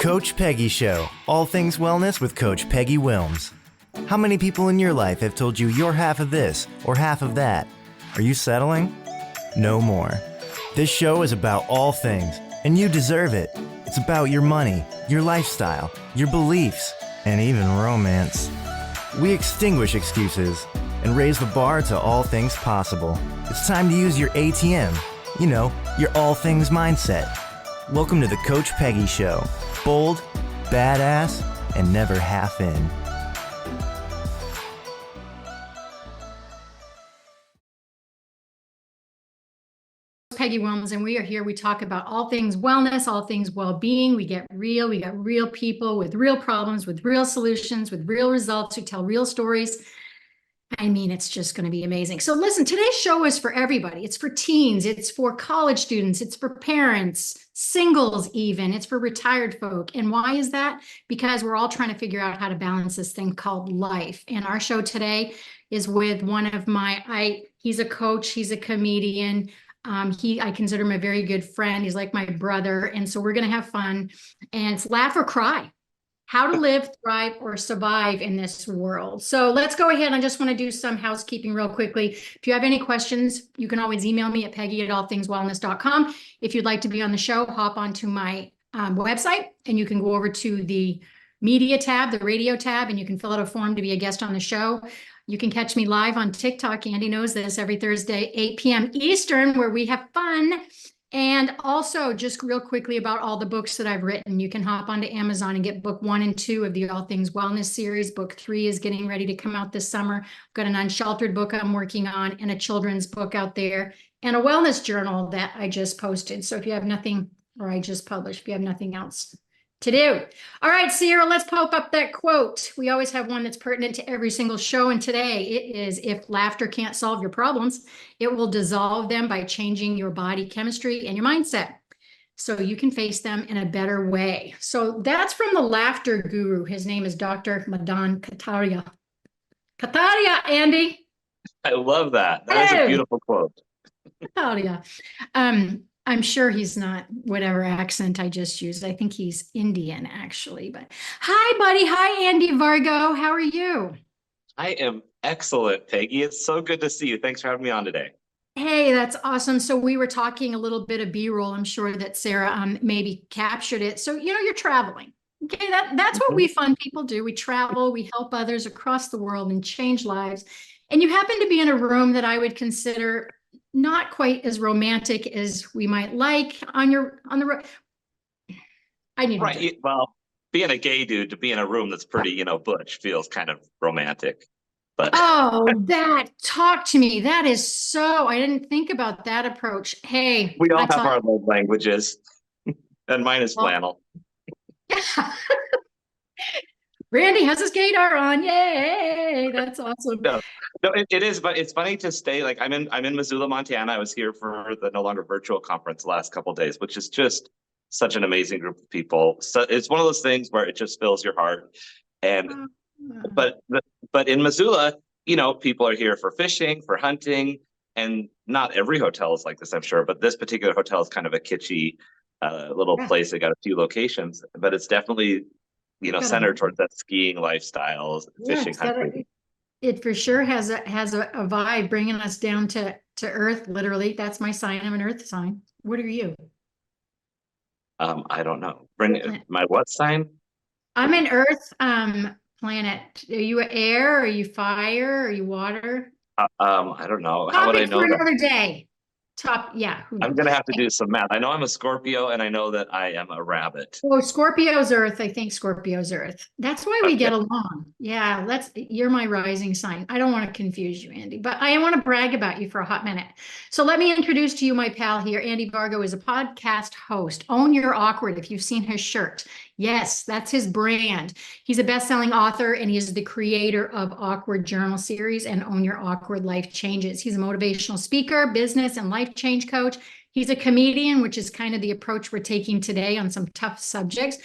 Coach Peggy Show, all things wellness with Coach Peggy Wilms. How many people in your life have told you you're half of this or half of that? Are you settling? No more. This show is about all things, and you deserve it. It's about your money, your lifestyle, your beliefs, and even romance. We extinguish excuses and raise the bar to all things possible. It's time to use your ATM, your all things mindset. Welcome to the Coach Peggy Show. Bold, badass, and never half in. Peggy Wilms, and we are here. We talk about all things wellness, all things well-being. We get real. We got real people with real problems, with real solutions, with real results, who tell real stories. I mean, it's just going to be amazing. So listen, today's show is for everybody. It's for teens. It's for college students. It's for parents, singles even. It's for retired folk. And why is that? Because we're all trying to figure out how to balance this thing called life. And our show today is with one of he's a coach. He's a comedian. I consider him a very good friend. He's like my brother. And so we're going to have fun, and it's laugh or cry. How to live, thrive, or survive in this world. So let's go ahead. I just want to do some housekeeping real quickly. If you have any questions, you can always email me at peggy@allthingswellness.com. If you'd like to be on the show, hop onto my website, and you can go over to the media tab, the radio tab, and you can fill out a form to be a guest on the show. You can catch me live on TikTok. Andy knows this, every Thursday, 8 p.m. Eastern, where we have fun. And also, just real quickly about all the books that I've written, you can hop onto Amazon and get book 1 and 2 of the All Things Wellness series. Book 3 is getting ready to come out this summer. I've got an unsheltered book I'm working on, and a children's book out there, and a wellness journal that I just posted. So if you have nothing, or I just published, if you have nothing else to do. All right, Sierra, let's pop up that quote. We always have one that's pertinent to every single show. And today it is, if laughter can't solve your problems, it will dissolve them by changing your body chemistry and your mindset, so you can face them in a better way. So that's from the laughter guru. His name is Dr. Madan Kataria. Kataria, Andy. I love that. That is a beautiful quote. Kataria. I'm sure he's not whatever accent I just used. I think he's Indian, actually. But hi, buddy. Hi, Andy Vargo. How are you? I am excellent, Peggy. It's so good to see you. Thanks for having me on today. Hey, that's awesome. So we were talking a little bit of B-roll. I'm sure that Sarah maybe captured it. So, you're traveling. Okay, that's what we fun people do. We travel, we help others across the world and change lives. And you happen to be in a room that I would consider not quite as romantic as we might like on the road. I need right. Well, being a gay dude to be in a room that's pretty, butch feels kind of romantic. But talk to me. That is so, I didn't think about that approach. Hey, we all have our love languages, and mine is flannel. Randy has his gaydar on. Yay! That's awesome. No, it is, but it's funny to stay. Like I'm in Missoula, Montana. I was here for the No Longer Virtual conference the last couple of days, which is just such an amazing group of people. So it's one of those things where it just fills your heart. And but in Missoula, people are here for fishing, for hunting, and not every hotel is like this, I'm sure. But this particular hotel is kind of a kitschy little place. They got a few locations, but it's definitely centered towards that skiing lifestyle, fishing, hunting. It for sure has a vibe, bringing us down to earth. Literally, that's my sign. I'm an earth sign. What are you? I don't know. My what sign? I'm an earth planet. Are you air? Are you fire? Are you water? I don't know. How would I know for that? Another day. I'm gonna have to do some math. I know I'm a Scorpio, and I know that I am a rabbit. Oh, Scorpio's Earth. I think Scorpio's Earth. That's why we get along. Yeah, you're my rising sign. I don't want to confuse you, Andy, but I want to brag about you for a hot minute. So let me introduce to you my pal here. Andy Vargo is a podcast host. Own Your Awkward, if you've seen his shirt. Yes, that's his brand. He's a best-selling author, and he is the creator of Awkward Journal Series and Own Your Awkward Life Changes. He's a motivational speaker, business, and life change coach. He's a comedian, which is kind of the approach we're taking today on some tough subjects.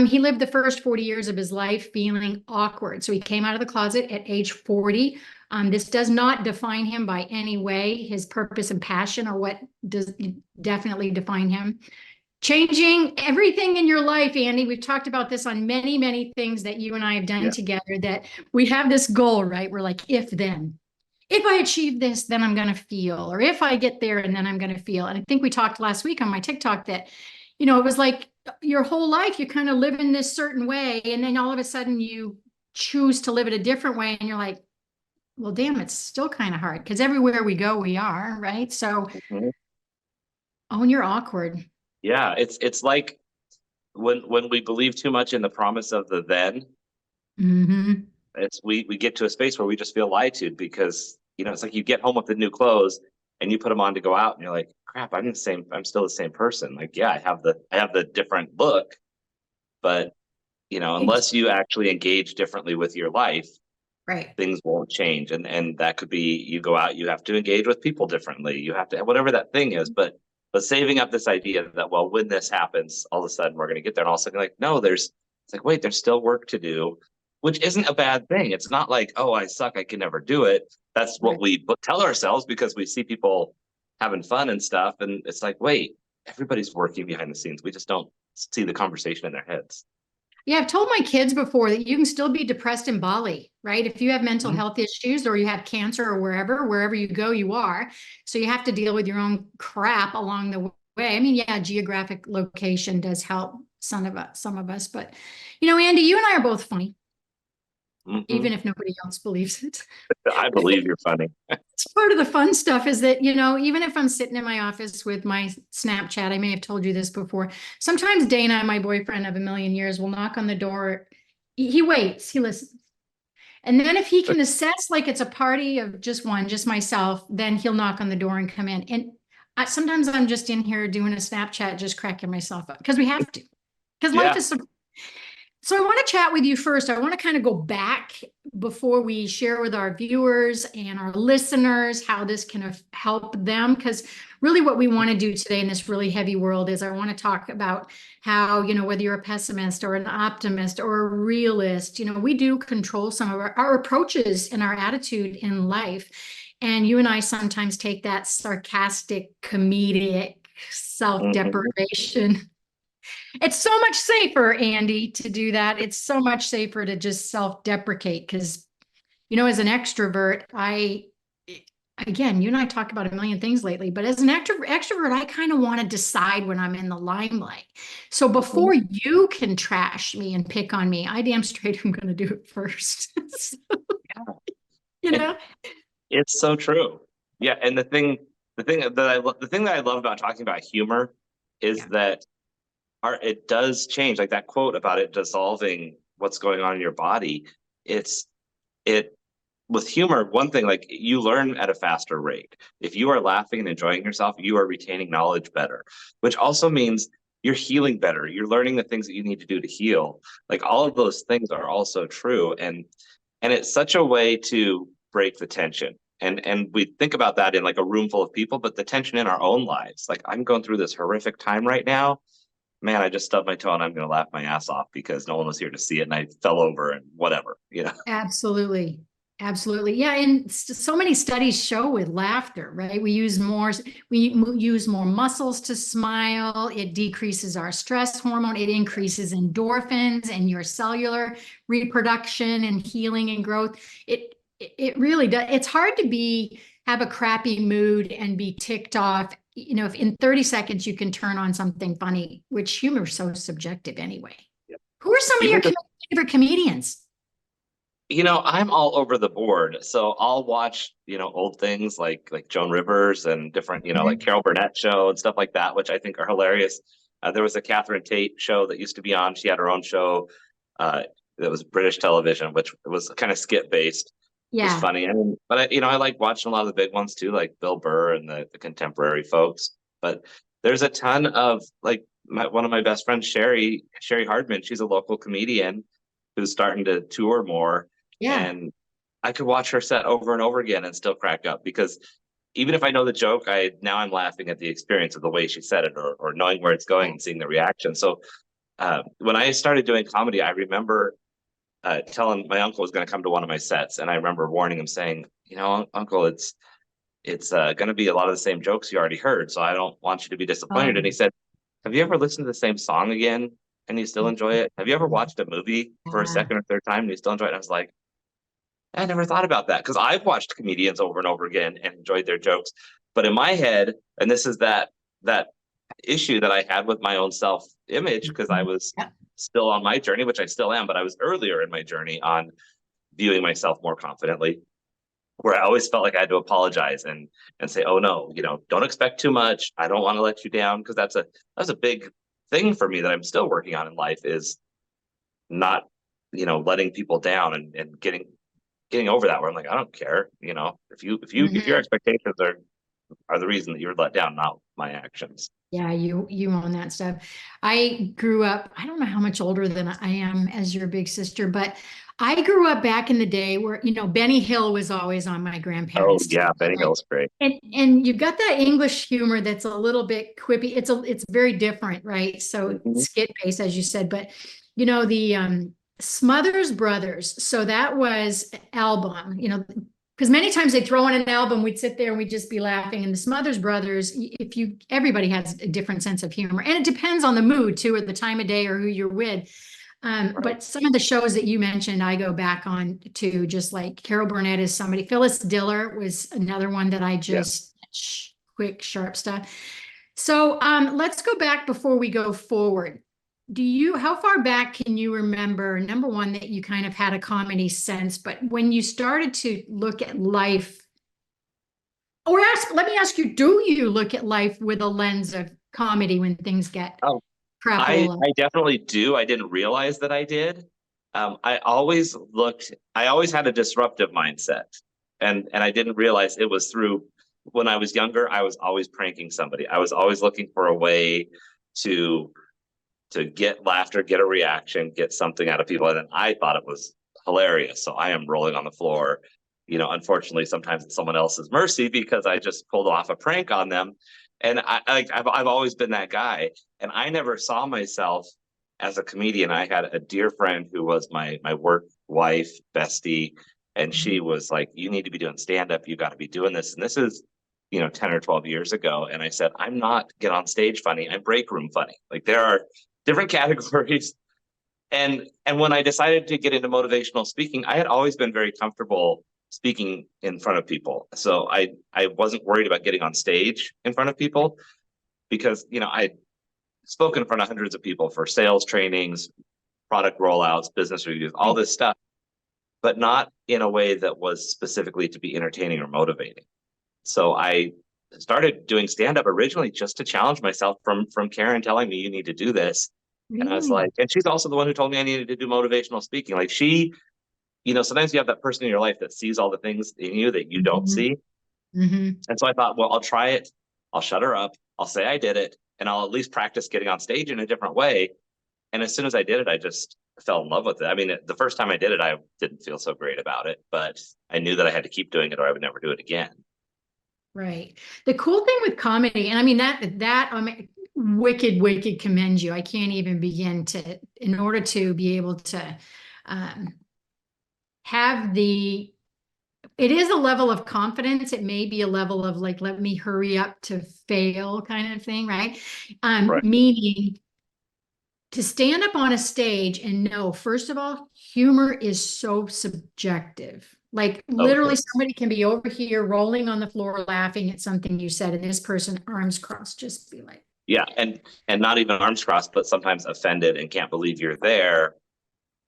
He lived the first 40 years of his life feeling awkward. So he came out of the closet at age 40. This does not define him by any way. His purpose and passion are what does definitely define him. Changing everything in your life, Andy. We've talked about this on many, many things that you and I have done Yeah. together, that we have this goal, right? We're like, if then. If I achieve this, then I'm going to feel, or if I get there and then I'm going to feel. And I think we talked last week on my TikTok that, it was like your whole life, you kind of live in this certain way. And then all of a sudden you choose to live it a different way. And you're like, well, damn, it's still kind of hard because everywhere we go, we are, right? So, Mhm. oh, and you're awkward. Yeah, it's like when we believe too much in the promise of the then, Mm-hmm. we get to a space where we just feel lied to because it's like you get home with the new clothes and you put them on to go out and you're like, crap, I'm still the same person. Like, yeah, I have the different look, but unless you actually engage differently with your life, Right. things won't change. And that could be, you go out, you have to engage with people differently. You have to, whatever that thing is, but saving up this idea that, well, when this happens, all of a sudden we're going to get there. And all of a sudden, like, no, it's like, wait, there's still work to do, which isn't a bad thing. It's not like, oh, I suck, I can never do it. That's what Right. we tell ourselves because we see people having fun and stuff. And it's like, wait, everybody's working behind the scenes. We just don't see the conversation in their heads. Yeah, I've told my kids before that you can still be depressed in Bali, right? If you have mental Mhm. health issues or you have cancer or wherever you go, you are. So you have to deal with your own crap along the way. I mean, yeah, geographic location does help some of us, but Andy, you and I are both funny, even Mhm. if nobody else believes it. I believe you're funny. It's part of the fun stuff is that, even if I'm sitting in my office with my Snapchat, I may have told you this before. Sometimes Dana, my boyfriend of a million years, will knock on the door. He waits, he listens. And then if he can assess like it's a party of just one, just myself, then he'll knock on the door and come in. And sometimes I'm just in here doing a Snapchat, just cracking myself up because we have to, because life Yeah. is so I want to chat with you first. I want to kind of go back before we share with our viewers and our listeners how this can help them. Because really, what we want to do today in this really heavy world is I want to talk about how, whether you're a pessimist or an optimist or a realist, we do control some of our approaches and our attitude in life. And you and I sometimes take that sarcastic, comedic, Mhm. self-deprivation. It's so much safer, Andy, to do that. It's so much safer to just self-deprecate because, as an extrovert, again, you and I talk about a million things lately, but as an extrovert, I kind of want to decide when I'm in the limelight. So Mhm. before you can trash me and pick on me, I damn straight am going to do it first. So, Yeah. you And know? it's so true. Yeah, and the thing that I love about talking about humor is Yeah. that it does change, like that quote about it dissolving what's going on in your body. It's it With humor, one thing, like, you learn at a faster rate. If you are laughing and enjoying yourself, you are retaining knowledge better, which also means you're healing better. You're learning the things that you need to do to heal. Like, all of those things are also true. And it's such a way to break the tension. And we think about that in like a room full of people, but the tension in our own lives. Like, I'm going through this horrific time right now. Man, I just stubbed my toe and I'm going to laugh my ass off because no one was here to see it and I fell over and whatever. Absolutely. Absolutely. Yeah. And so many studies show with laughter, right? We use more muscles to smile. It decreases our stress hormone. It increases endorphins and your cellular reproduction and healing and growth. It really does. It's hard to have a crappy mood and be ticked off. If in 30 seconds you can turn on something funny, which humor is so subjective anyway. Who are some of Even your favorite comedians? I'm all over the board. So I'll watch, old things like Joan Rivers and different, like Mhm. Carol Burnett show and stuff like that, which I think are hilarious. There was a Catherine Tate show that used to be on. She had her own show uh, that was British television, which was kind of skit based. It was Yeah. funny. But I like watching a lot of the big ones too, like Bill Burr and the contemporary folks. But there's a ton of like one of my best friends, Sherry Hardman. She's a local comedian who's starting to tour more, Yeah. and I could watch her set over and over again and still crack up because even if I know the joke, I'm laughing at the experience of the way she said it, or knowing where it's going Right. and seeing the reaction. So when I started doing comedy, I remember telling my uncle was going to come to one of my sets, and I remember warning him, saying, Uncle, it's going to be a lot of the same jokes you already heard, so I don't want you to be disappointed. And he Oh, said, have you ever listened to the same song again and you still enjoy it? Have you ever watched a movie for a Yeah. second or third time and you still enjoy it? And I was like, I never thought about that, because I've watched comedians over and over again and enjoyed their jokes. But in my head, and this is that issue that I had with my own self-image, because I was Yeah. still on my journey, which I still am, but I was earlier in my journey on viewing myself more confidently, where I always felt like I had to apologize and say, oh no, don't expect too much. I don't want to let you down, because that's a big thing for me that I'm still working on in life, is not, letting people down and getting over that, where I'm like, I don't care, if your Mhm. expectations are the reason that you're let down, not my actions. Yeah, you own that stuff. I grew up, I don't know how much older than I am as your big sister, but I grew up back in the day where, Benny Hill was always on my Oh grandparents' yeah, Benny TV. Hill's great. And you've got that English humor that's a little bit quippy. It's very different, right? So Mhm. skit based, as you said, but the Smothers Brothers. So that was an album, because many times they throw in an album, we'd sit there and we'd just be laughing. And the Smothers Brothers, everybody has a different sense of humor, and it depends on the mood too, or the time of day, or who you're with. Right. But some of the shows that you mentioned, I go back on to, just like Carol Burnett is somebody. Phyllis Diller was another one that I Yeah. just quick, sharp stuff. So let's go back before we go forward. How far back can you remember, number one, that you kind of had a comedy sense, but when you started to look at life, let me ask you, do you look at life with a lens of comedy when things get Oh, I crapola? I definitely do. I didn't realize that I did. I always had a disruptive mindset, and I didn't realize it was through, when I was younger, I was always pranking somebody. I was always looking for a way to to get laughter, get a reaction, get something out of people. And then I thought it was hilarious. So I am rolling on the floor. Unfortunately, sometimes it's someone else's mercy, because I just pulled off a prank on them. And I've always been that guy. And I never saw myself as a comedian. I had a dear friend who was my work wife, bestie, and she was like, you need to be doing stand up. You got to be doing this. And this is, 10 or 12 years ago. And I said, I'm not get on stage funny. I'm break room funny. Like, there are different categories. And when I decided to get into motivational speaking, I had always been very comfortable speaking in front of people. So I wasn't worried about getting on stage in front of people, because I'd spoken in front of hundreds of people for sales trainings, product rollouts, business reviews, all this stuff, but not in a way that was specifically to be entertaining or motivating. So I started doing stand up originally just to challenge myself, from Karen telling me, you need to do this. And I was Really? like, and she's also the one who told me I needed to do motivational speaking. Like, sometimes you have that person in your life that sees all the things in you that you don't Mhm. see. Mhm. And so I thought, well, I'll try it. I'll shut her up. I'll say I did it, and I'll at least practice getting on stage in a different way. And as soon as I did it, I just fell in love with it. I mean, the first time I did it, I didn't feel so great about it, but I knew that I had to keep doing it or I would never do it again. Right. The cool thing with comedy, and I mean wicked commend you. I can't even begin to, in order to be able to um, have it is a level of confidence. It may be a level of like, let me hurry up to fail kind of thing, right? Right. Meaning to stand up on a stage and know, first of all, humor is so subjective. Like, Oh, it literally, is. somebody can be over here rolling on the floor laughing at something you said, and this person, arms crossed, just be like, Yeah. And not even arms crossed, but sometimes offended and can't believe you're there.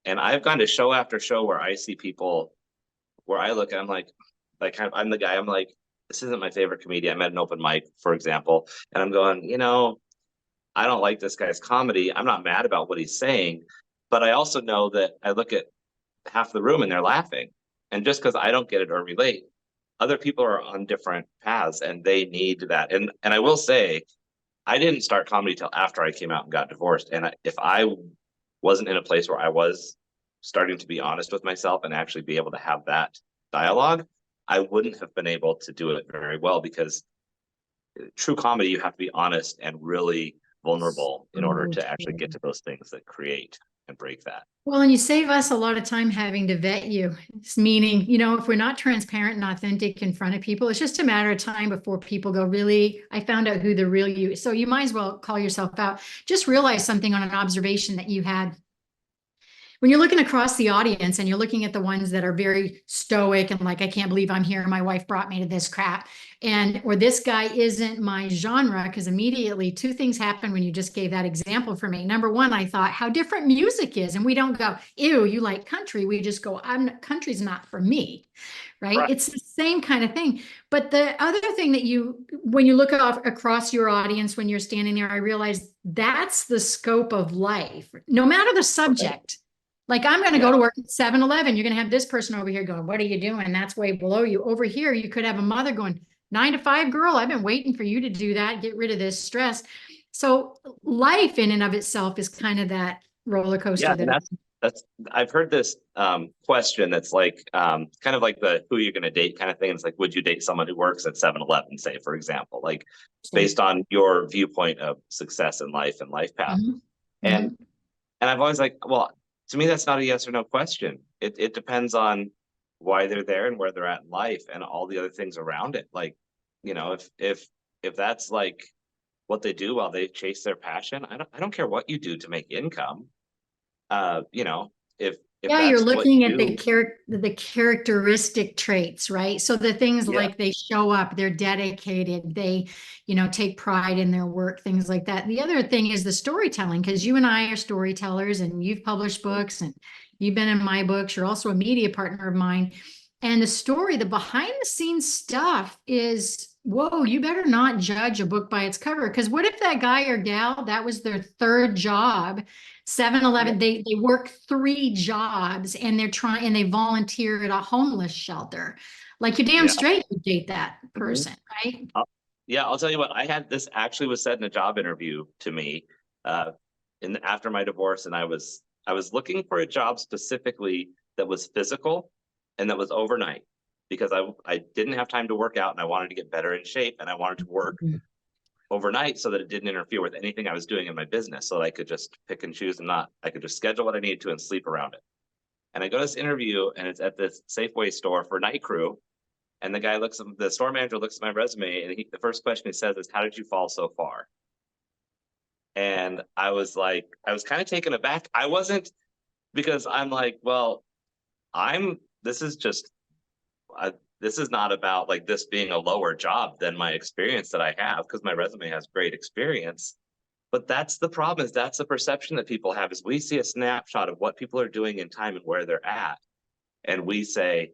And I've gone to show after show where I see people, where I look and I'm like I'm the guy, I'm like, this isn't my favorite comedian. I'm at an open mic, for example, and I'm going, I don't like this guy's comedy. I'm not mad about what he's saying, but I also know that I look at half the room and they're laughing. And just because I don't get it or relate, other people are on different paths and they need that. And I will say, I didn't start comedy till after I came out and got divorced. And if I wasn't in a place where I was starting to be honest with myself and actually be able to have that dialogue, I wouldn't have been able to do it very well, because true comedy, you have to be honest and really vulnerable in order oh, to actually get to those things that create. and break that. Well, and you save us a lot of time having to vet you. It's meaning, if we're not transparent and authentic in front of people, it's just a matter of time before people go, really, I found out who the real you is. So you might as well call yourself out. Just realize something on an observation that you had. When you're looking across the audience and you're looking at the ones that are very stoic and like, I can't believe I'm here, my wife brought me to this crap, or this guy isn't my genre, because immediately two things happen when you just gave that example for me. Number one, I thought how different music is, and we don't go, ew, you like country. We just go, country's not for me, right? It's the same kind of thing. But the other thing that when you look across your audience, when you're standing there, I realize that's the scope of life, no matter the subject. Like, I'm going to go to work at 7-Eleven. You're going to have this person over here going, what are you doing? That's way below you. Over here, you could have a mother going, 9 to 5, girl, I've been waiting for you to do that. Get rid of this stress. So life in and of itself is kind of that roller coaster. Yeah, that's I've heard this question that's like kind of like the who you're going to date kind of thing. It's like, would you date someone who works at 7-Eleven, say, for example, like based on your viewpoint of success in life and life path. And I've always like, well, to me, that's not a yes or no question. It depends on why they're there and where they're at in life and all the other things around it. Like, if that's like what they do while they chase their passion, I don't care what you do to make income. If you're looking at the characteristic traits, right? So the things like they show up, they're dedicated, they, take pride in their work, things like that. The other thing is the storytelling, because you and I are storytellers, and you've published books and you've been in my books. You're also a media partner of mine. And the behind the scenes stuff is, whoa, you better not judge a book by its cover. Because what if that guy or gal, that was their third job, 7-Eleven, they work 3 jobs, and they volunteer at a homeless shelter. Like, you're damn straight you date that person, right? I'll tell you what, this actually was said in a job interview to me after my divorce. And I was looking for a job specifically that was physical and that was overnight, because I didn't have time to work out and I wanted to get better in shape, and I wanted to work overnight so that it didn't interfere with anything I was doing in my business, so that I could just pick and choose I could just schedule what I needed to and sleep around it. And I go to this interview, and it's at this Safeway store for night crew. And the store manager looks at my resume, and the first question he says is, how did you fall so far? And I was kind of taken aback. I wasn't, because I'm like, well, this is not about like this being a lower job than my experience that I have, because my resume has great experience. But that's the problem, is that's the perception that people have, is we see a snapshot of what people are doing in time and where they're at. And we say,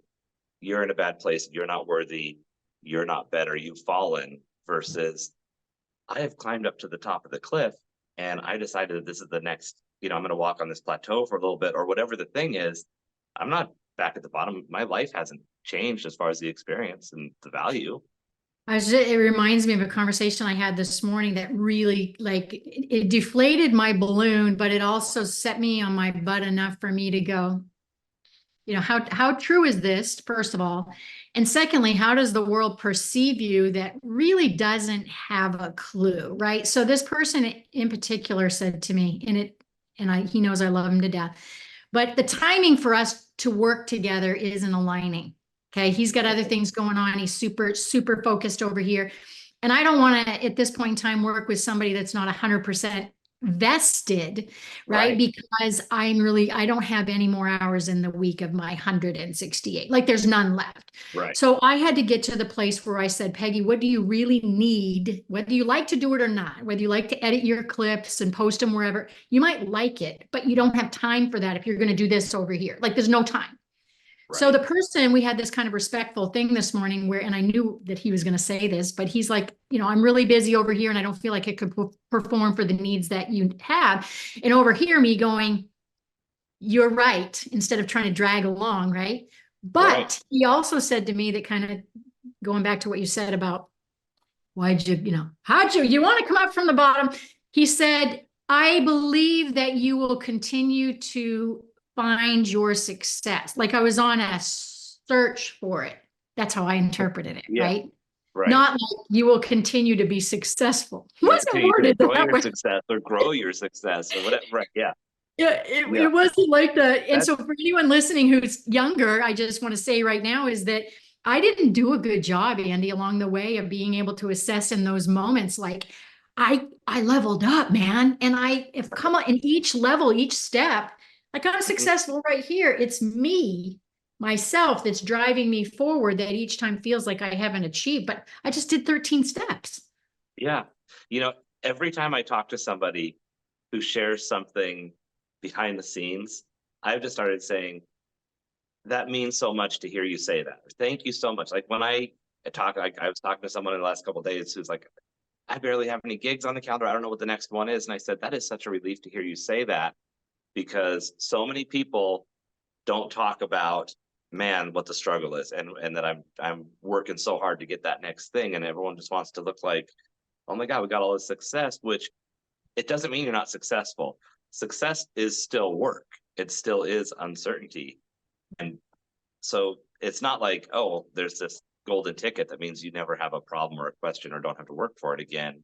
you're in a bad place, you're not worthy, you're not better, you've fallen, versus I have climbed up to the top of the cliff, and I decided that this is the next, I'm going to walk on this plateau for a little bit, or whatever the thing is. I'm not back at the bottom. My life hasn't changed as far as the experience and the value. It reminds me of a conversation I had this morning that really, like, it deflated my balloon, but it also set me on my butt enough for me to go, how true is this, first of all? And secondly, how does the world perceive you that really doesn't have a clue, right? So this person in particular said to me, he knows I love him to death, but the timing for us to work together isn't aligning. Okay. He's got other things going on. He's super, super focused over here. And I don't want to, at this point in time, work with somebody that's not 100% vested, right? Because I don't have any more hours in the week of my 168. Like, there's none left. Right. So I had to get to the place where I said, Peggy, what do you really need? Whether you like to do it or not, whether you like to edit your clips and post them wherever, you might like it, but you don't have time for that if you're going to do this over here. Like, there's no time. So the person, we had this kind of respectful thing this morning and I knew that he was going to say this, but he's like, I'm really busy over here and I don't feel like it could perform for the needs that you have. And over here, me going, you're right, instead of trying to drag along, right? But he also said to me, that kind of going back to what you said about how'd you want to come up from the bottom? He said, I believe that you will continue to find your success. Like, I was on a search for it. That's how I interpreted it, right? Not like you will continue to be successful. It wasn't worded that way. Success or grow your success or whatever. Right. Yeah. Yeah, Yeah, it wasn't like that. And that's so for anyone listening who's younger, I just want to say right now is that I didn't do a good job, Andy, along the way of being able to assess in those moments. Like I leveled up, man. And I have come on in each level, each step, like I'm mhm. successful right here. It's me, myself, that's driving me forward that each time feels like I haven't achieved. But I just did 13 steps. Yeah. You know, every time I talk to somebody who shares something behind the scenes, I've just started saying, that means so much to hear you say that. Thank you so much. Like when I talk, like I was talking to someone in the last couple of days who's like, I barely have any gigs on the calendar. I don't know what the next one is. And I said, that is such a relief to hear you say that because so many people don't talk about, man, what the struggle is and that I'm working so hard to get that next thing. And everyone just wants to look like, oh my God, we got all this success, which it doesn't mean you're not successful. Success is still work. It still is uncertainty. And so it's not like, oh, there's this golden ticket that means you never have a problem or a question or don't have to work for it again.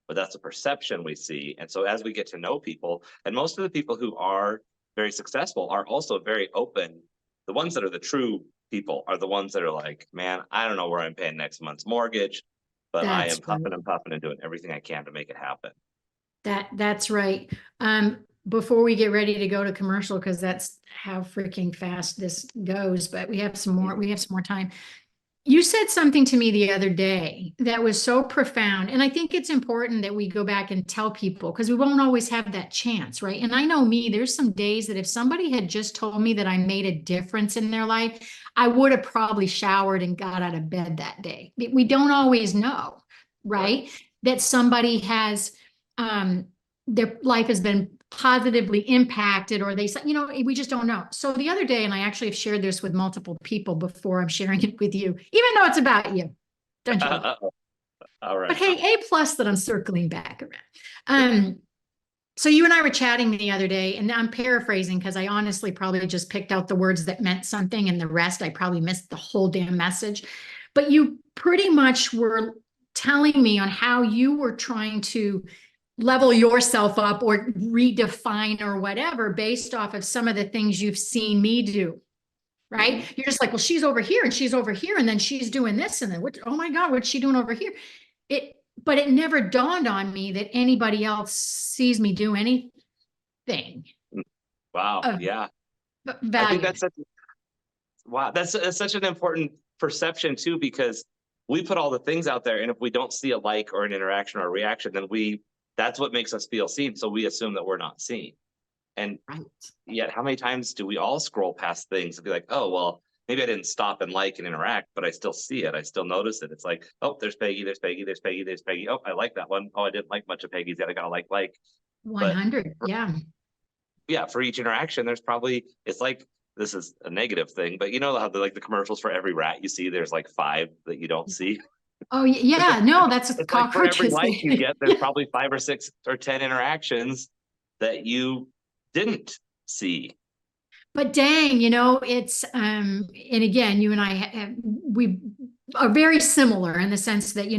But that's a perception we see. And so as we get to know people, and most of the people who are very successful are also very open. The ones that are the true people are the ones that are like, man, I don't know where I'm paying next month's mortgage, but I That's am right. huffing and puffing and doing everything I can to make it happen. That's right. Before we get ready to go to commercial, because that's how freaking fast this goes, but we have some more time. You said something to me the other day that was so profound. And I think it's important that we go back and tell people because we won't always have that chance, right? And I know me, there's some days that if somebody had just told me that I made a difference in their life, I would have probably showered and got out of bed that day. We don't always know, Right. right? That somebody has, their life has been positively impacted or they said, we just don't know. So the other day, and I actually have shared this with multiple people before I'm sharing it with you, even though it's about you. Don't you worry. All But right. hey, A plus that I'm circling back around. So you and I were chatting the other day, and I'm paraphrasing because I honestly probably just picked out the words that meant something, and the rest I probably missed the whole damn message. But you pretty much were telling me on how you were trying to level yourself up or redefine or whatever based off of some of the things you've seen me do. Right? Mhm. You're just like, well, she's over here and she's over here, and then she's doing this, and then what? Oh my God, what's she doing over here? But it never dawned on me that anybody else sees me do anything Wow. of Yeah. I think value. that's such wow. That's such an important perception too, because we put all the things out there, and if we don't see a like or an interaction or a reaction, then that's what makes us feel seen. So we assume that we're not seen. And Right. yet, how many times do we all scroll past things and be like, oh, well, maybe I didn't stop and like and interact, but I still see it. I still notice it. It's like, oh, there's Peggy, there's Peggy, there's Peggy, there's Peggy. Oh, I like that one. Oh, I didn't like much of Peggy's yet. I gotta like. But 100. for, Yeah. yeah, for each interaction, there's probably it's like this is a negative thing, but you know how the commercials for every rat you see, there's like five that you don't see. Oh, yeah. No, that's It's like for every cockroaches. like you get, there's probably 5 or 6 or 10 interactions that you didn't see. But dang, it's and again, you and I we are very similar in the sense that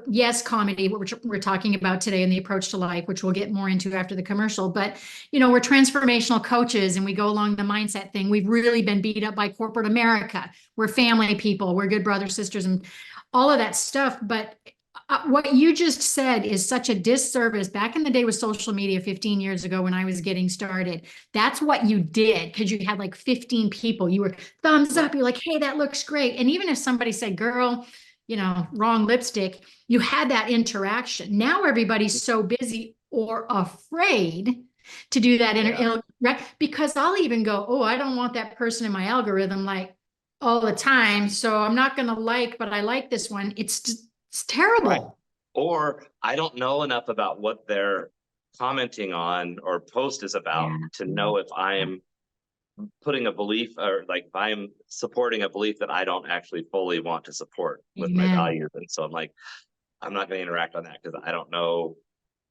yes, comedy, what we're talking about today, and the approach to life, which we'll get more into after the commercial. But we're transformational coaches, and we go along the mindset thing. We've really been beat up by corporate America. We're family people. We're good brothers, sisters, and all of that stuff. But what you just said is such a disservice. Back in the day with social media 15 years ago when I was getting started, that's what you did because you had like 15 people. You were thumbs up. You're like, hey, that looks great. And even if somebody said, girl, wrong lipstick, you had that interaction. Now everybody's so busy or afraid to do that Yeah. because I'll even go, oh, I don't want that person in my algorithm like all the time. So I'm not going to like, but I like this one. It's Right. terrible. Or I don't know enough about what they're commenting on or post is about Yeah. to know if I'm putting a belief or like if I'm supporting a belief that I don't actually fully want to support with my Amen. values. And so I'm like, I'm not going to interact on that because I don't know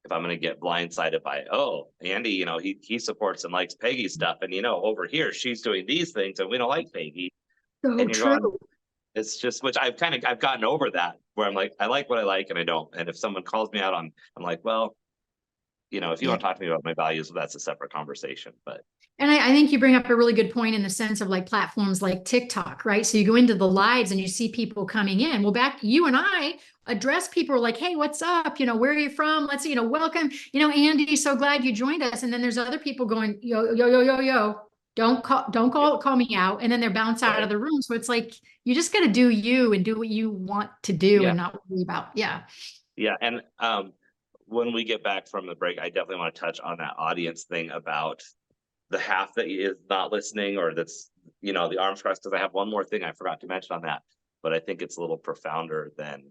if I'm going to get blindsided by, oh, Andy, he supports and likes Peggy stuff. And, over here, she's doing these things and we don't like Peggy. So And you're going, true. it's just, which I've gotten over that where I'm like, I like what I like and I don't. And if someone calls me out on, I'm like, well, if you want to talk to me about my values, that's a separate conversation. But And I think you bring up a really good point in the sense of like platforms like TikTok, right? So you go into the lives and you see people coming in. Well, back you and I address people like, hey, what's up? Where are you from? Let's, welcome, Andy, so glad you joined us. And then there's other people going, yo, yo, yo, yo, yo, don't call me out. And then they're bounce out of the room. So it's like, you just got to do you and do what you want to do and not worry about. Yeah. Yeah. And when we get back from the break, I definitely want to touch on that audience thing about the half that is not listening, or that's, the arms crossed, because I have one more thing I forgot to mention on that, but I think it's a little profounder than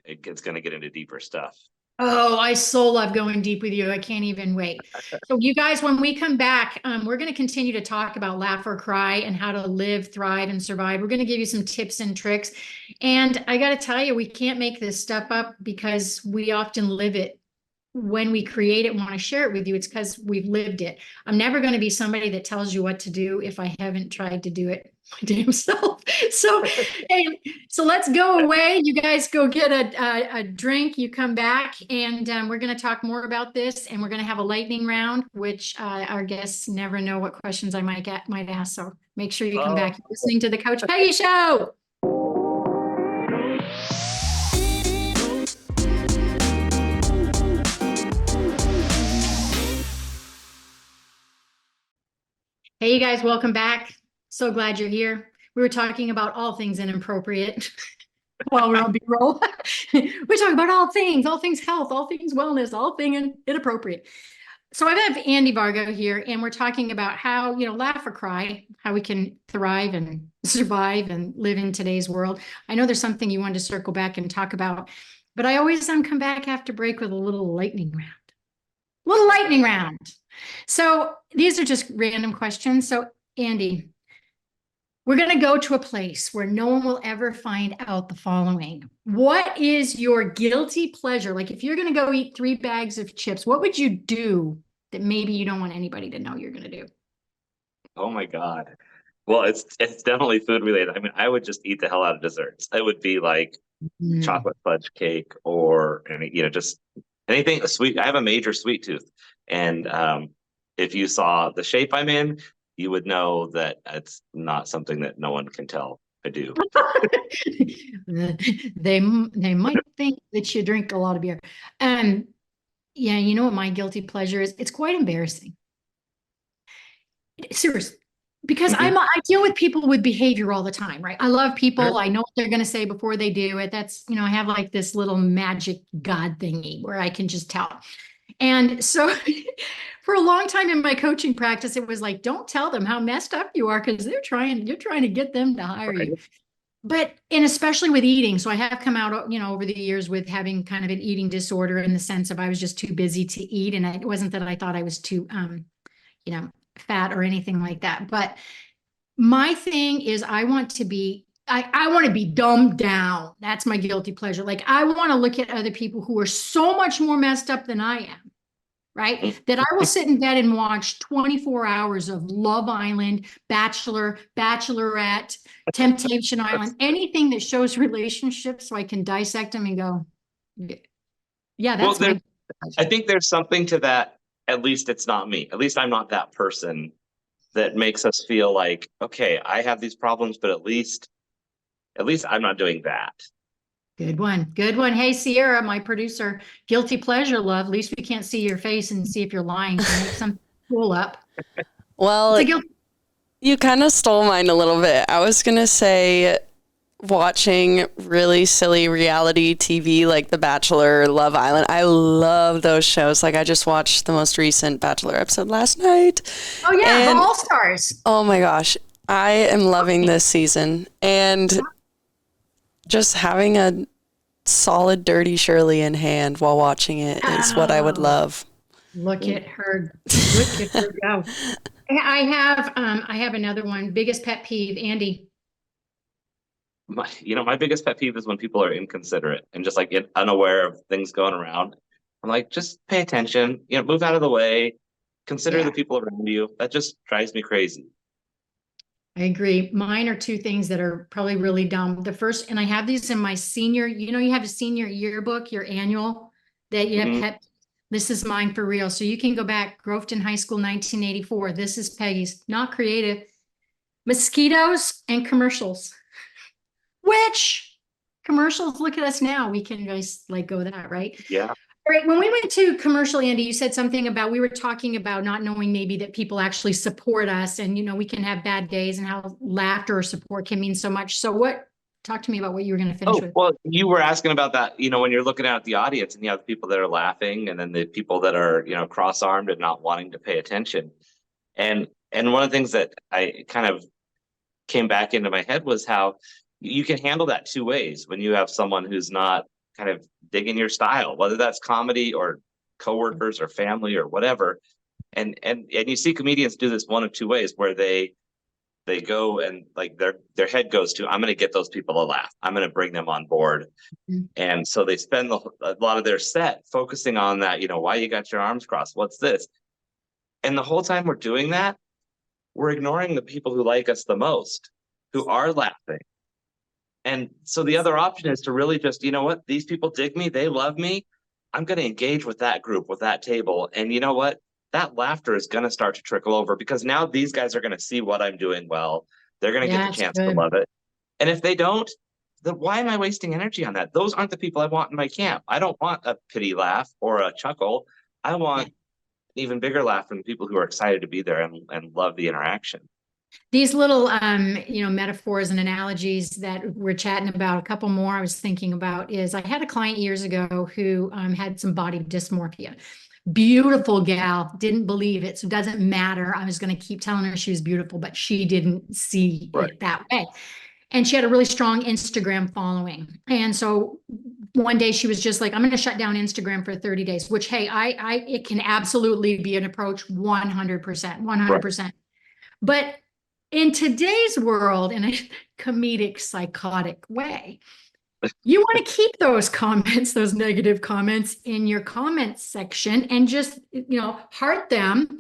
it's going to get into deeper stuff. Oh, I so love going deep with you. I can't even wait. So you guys, when we come back, we're going to continue to talk about laugh or cry and how to live, thrive, and survive. We're going to give you some tips and tricks. And I got to tell you, we can't make this stuff up because we often live it. When we create it, want to share it with you, it's because we've lived it. I'm never going to be somebody that tells you what to do if I haven't tried to do it my damn self. So, so let's go away. You guys go get a drink. You come back, and we're going to talk more about this. And we're going to have a lightning round, which our guests never know what questions I might ask. So make sure you come back. You're listening to the Coach Peggy Show. Hey, you guys, welcome back. So glad you're here. We were talking about all things inappropriate while we're on B-roll. We're talking about all things health, all things wellness, all things inappropriate. So I have Andy Vargo here, and we're talking about how, laugh or cry, how we can thrive and survive and live in today's world. I know there's something you wanted to circle back and talk about, but I always come back after break with a little lightning round. So these are just random questions. So Andy, we're going to go to a place where no one will ever find out the following. What is your guilty pleasure? Like if you're going to go eat 3 bags of chips, what would you do that maybe you don't want anybody to know you're going to do? Oh my God. Well, it's definitely food related. I mean, I would just eat the hell out of desserts. It would be like chocolate fudge cake or just anything sweet. I have a major sweet tooth. And if you saw the shape I'm in, you would know that it's not something that no one can tell I do. They might think that you drink a lot of beer. Yeah, you know what my guilty pleasure is? It's quite embarrassing. Seriously. Because I deal with people with behavior all the time, right? I love people. Sure. I know what they're going to say before they do it. That's, I have like this little magic God thingy where I can just tell. And so for a long time in my coaching practice, it was like, don't tell them how messed up you are because you're trying to get them to hire you. But, and especially with eating. So I have come out, over the years with having kind of an eating disorder in the sense of I was just too busy to eat. And it wasn't that I thought I was too, fat or anything like that. But my thing is I want to be dumbed down. That's my guilty pleasure. Like I want to look at other people who are so much more messed up than I am, right? That I will sit in bed and watch 24 hours of Love Island, Bachelor, Bachelorette, Temptation Island, anything that shows relationships so I can dissect them and go, yeah, that's I think there's something to that. At least it's not me. At least I'm not that person that makes us feel like, okay, I have these problems, but at least I'm not doing that. Good one. Hey, Sierra, my producer, guilty pleasure, love. At least we can't see your face and see if you're lying. So make something cool up. Well, you kind of stole mine a little bit. I was going to say watching really silly reality TV like The Bachelor, Love Island. I love those shows. Like I just watched the most recent Bachelor episode last night. Oh yeah, the All Stars. Oh my gosh. I am loving this season. And just having a solid Dirty Shirley in hand while watching it is what I would love. Look at her. Look at her go. I have another one. Biggest pet peeve, Andy. My biggest pet peeve is when people are inconsiderate and just like unaware of things going around. I'm like, just pay attention, move out of the way, consider the people around you. That just drives me crazy. I agree. Mine are 2 things that are probably really dumb. The first, and I have these in my senior, you have a senior yearbook, your annual that you have pet. This is mine for real. So you can go back, Groveton High School, 1984. This is Peggy's, not creative. Mosquitoes and commercials. Which commercials, look at us now. We can just like go that, right? Yeah. All right. When we went to commercial, Andy, you said something about, we were talking about not knowing maybe that people actually support us, and, you know, we can have bad days, and how laughter or support can mean so much. So talk to me about what you were going to finish with. Well, you were asking about that, you know, when you're looking at the audience and you have the people that are laughing and then the people that are, you know, cross-armed and not wanting to pay attention. And one of the things that I kind of came back into my head was how you can handle that two ways when you have someone who's not kind of digging your style, whether that's comedy or coworkers or family or whatever. And you see comedians do this one of two ways, where they go and like their head goes to, I'm going to get those people to laugh. I'm going to bring them on board. Mm-hmm. And so they spend a lot of their set focusing on that, you know, why you got your arms crossed? What's this? And the whole time we're doing that, we're ignoring the people who like us the most, who are laughing. And so the other option is to really just, you know what, these people dig me, they love me. I'm going to engage with that group, with that table. And you know what? That laughter is going to start to trickle over, because now these guys are going to see what I'm doing well. They're going to get the chance to love it. And if they don't, then why am I wasting energy on that? Those aren't the people I want in my camp. I don't want a pity laugh or a chuckle. I want an even bigger laugh from the people who are excited to be there and love the interaction. These little, you know, metaphors and analogies that we're chatting about, a couple more I was thinking about is, I had a client years ago who had some body dysmorphia. Beautiful gal, didn't believe it. So it doesn't matter. I was going to keep telling her she was beautiful, but she didn't see it that way. And she had a really strong Instagram following. And so one day she was just like, I'm going to shut down Instagram for 30 days, which, hey, it can absolutely be an approach 100%. But in today's world, in a comedic, psychotic way, you want to keep those comments, those negative comments, in your comments section, and just, you know, heart them,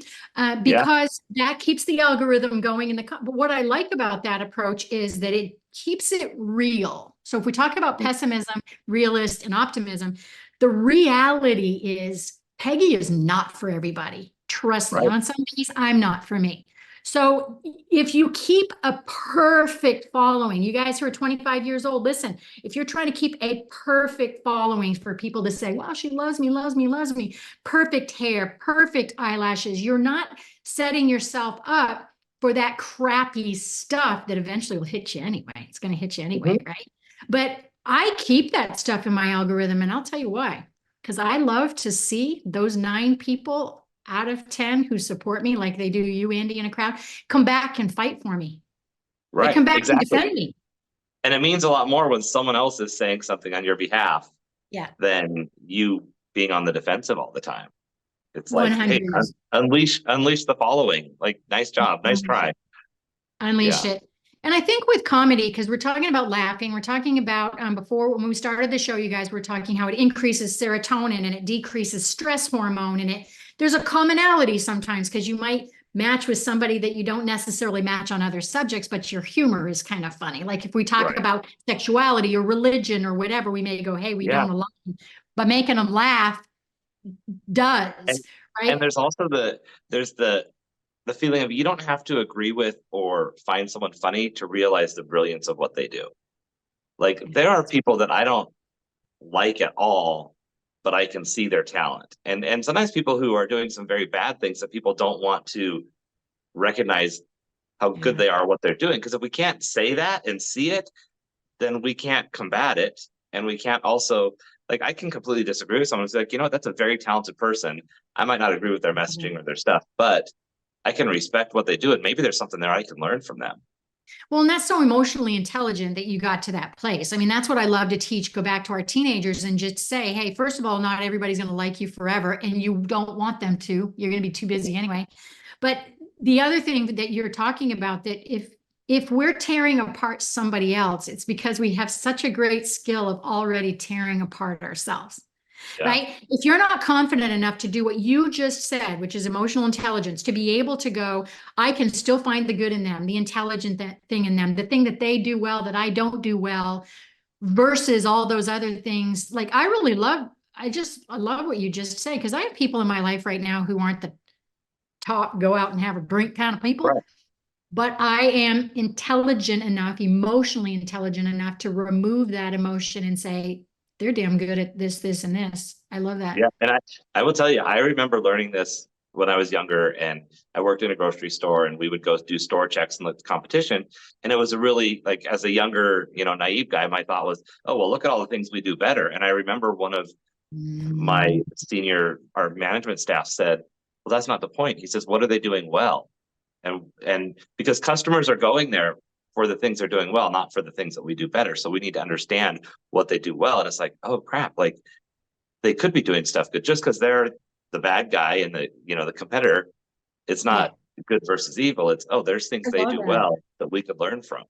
because that keeps the algorithm going in the. But what I like about that approach is that it keeps it real. So if we talk about pessimism, realist, and optimism, the reality is Peggy is not for everybody. Trust me, on some days I'm not for me. So if you keep a perfect following, you guys who are 25 years old, listen, if you're trying to keep a perfect following for people to say, wow, she loves me, perfect hair, perfect eyelashes, you're not setting yourself up for that crappy stuff that eventually will hit you anyway. It's going to hit you anyway, right? But I keep that stuff in my algorithm, and I'll tell you why. Because I love to see those 9 people out of 10 who support me, like they do you, Andy, in a crowd, come back and fight for me. Right. They come back and defend me. And it means a lot more when someone else is saying something on your behalf than you being on the defensive all the time. It's like, hey, unleash the following. Like, nice job, nice try. Unleash it. And I think with comedy, because we're talking about laughing, we're talking about before, when we started the show, you guys were talking how it increases serotonin and it decreases stress hormone, and there's a commonality sometimes, because you might match with somebody that you don't necessarily match on other subjects, but your humor is kind of funny. Like if we talk about sexuality or religion or whatever, we may go, hey, we don't align, but making them laugh does, right? And there's also the feeling of, you don't have to agree with or find someone funny to realize the brilliance of what they do. Like, there are people that I don't like at all, but I can see their talent. And sometimes people who are doing some very bad things that people don't want to recognize how good they are, what they're doing. Because if we can't say that and see it, then we can't combat it. And we can't also, like, I can completely disagree with someone who's like, you know what, that's a very talented person. I might not agree with their messaging or their stuff, but I can respect what they do. And maybe there's something there I can learn from them. Well, and that's so emotionally intelligent that you got to that place. I mean, that's what I love to teach, go back to our teenagers and just say, hey, first of all, not everybody's going to like you forever, and you don't want them to. You're going to be too busy anyway. But the other thing that you're talking about, that if we're tearing apart somebody else, it's because we have such a great skill of already tearing apart ourselves. Right? If you're not confident enough to do what you just said, which is emotional intelligence, to be able to go, I can still find the good in them, the intelligent thing in them, the thing that they do well that I don't do well, versus all those other things. Like, I really love I love what you just say, because I have people in my life right now who aren't the top, go out and have a drink kind of people. Right. But I am intelligent enough, emotionally intelligent enough to remove that emotion and say, they're damn good at this, this, and this. I love that. Yeah. And I will tell you, I remember learning this when I was younger, and I worked in a grocery store, and we would go do store checks and look at competition. And it was a really, like, as a younger, naive guy, my thought was, oh, well, look at all the things we do better. And I remember one of my our management staff said, well, that's not the point. He says, what are they doing well? And because customers are going there for the things they're doing well, not for the things that we do better. So we need to understand what they do well. And it's like, oh crap, like they could be doing stuff good. Just because they're the bad guy and the competitor, it's not good versus evil. It's, oh, there's things they do well that we could learn from.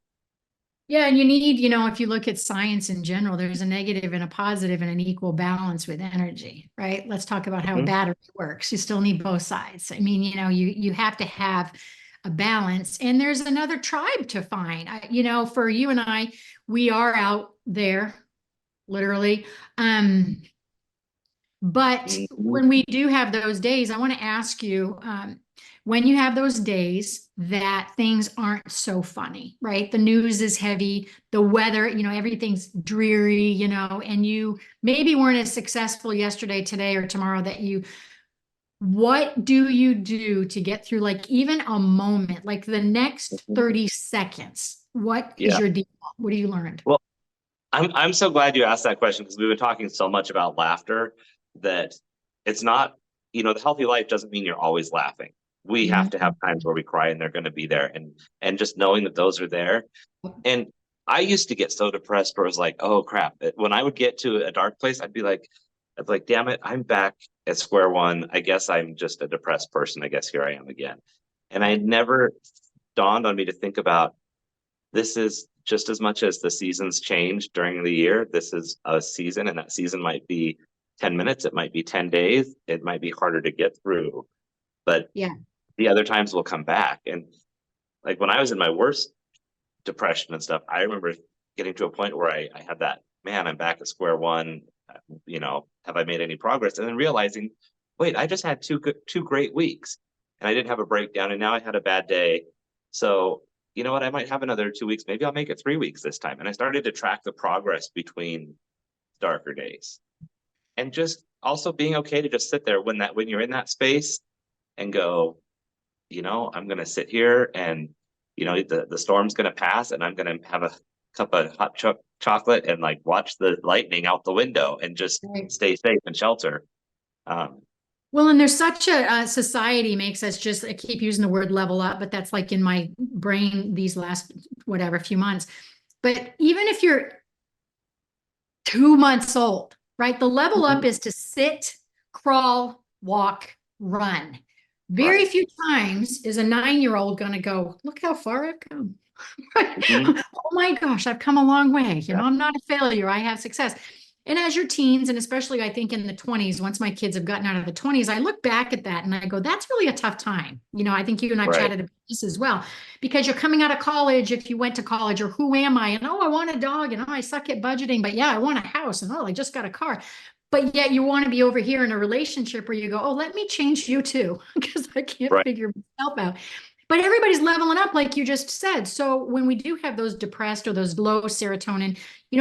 Yeah, and you need, if you look at science in general, there's a negative and a positive and an equal balance with energy, right? Let's talk about how a battery works. You still need both sides. I mean, you have to have a balance, and there's another tribe to find. For you and I, we are out there, literally. But when we do have those days, I want to ask you, when you have those days that things aren't so funny, right? The news is heavy, the weather, everything's dreary, and you maybe weren't as successful yesterday, today, or tomorrow what do you do to get through, like, even a moment, like the next 30 seconds? What is your deal? What have you learned? Well, I'm so glad you asked that question, because we've been talking so much about laughter that it's not, the healthy life doesn't mean you're always laughing. We have to have times where we cry, and they're going to be there, and just knowing that those are there. And I used to get so depressed where I was like, oh crap. When I would get to a dark place, I'd be like, damn it, I'm back at square one. I guess I'm just a depressed person. I guess here I am again. And I never dawned on me to think about, this is just as much as the seasons change during the year. This is a season, and that season might be 10 minutes. It might be 10 days. It might be harder to get through, but the other times will come back. And like when I was in my worst depression and stuff, I remember getting to a point where I had that, man, I'm back at square one. Have I made any progress? And then realizing, wait, I just had two great weeks, and I didn't have a breakdown, and now I had a bad day. So you know what? I might have another 2 weeks. Maybe I'll make it 3 weeks this time. And I started to track the progress between darker days, and just also being okay to just sit there when you're in that space and go, I'm going to sit here, and, the storm's going to pass, and I'm going to have a cup of hot chocolate and like watch the lightning out the window and just stay safe and shelter. Well, and there's such a society makes us just, I keep using the word level up, but that's like in my brain these last, few months. But even if you're 2 months old, right? The level up is to sit, crawl, walk, run. Very few times is a 9-year-old going to go, look how far I've come. Oh my gosh, I've come a long way. I'm not a failure. I have success. And as your teens, and especially I think in the 20s, once my kids have gotten out of the 20s, I look back at that and I go, that's really a tough time. I think you and I chatted about this as well, because you're coming out of college, if you went to college, or who am I? And I want a dog, and I suck at budgeting, but I want a house, and I just got a car. But yet you want to be over here in a relationship where you go, oh, let me change you too, because I can't figure myself out. But everybody's leveling up, like you just said. So when we do have those depressed or those low serotonin,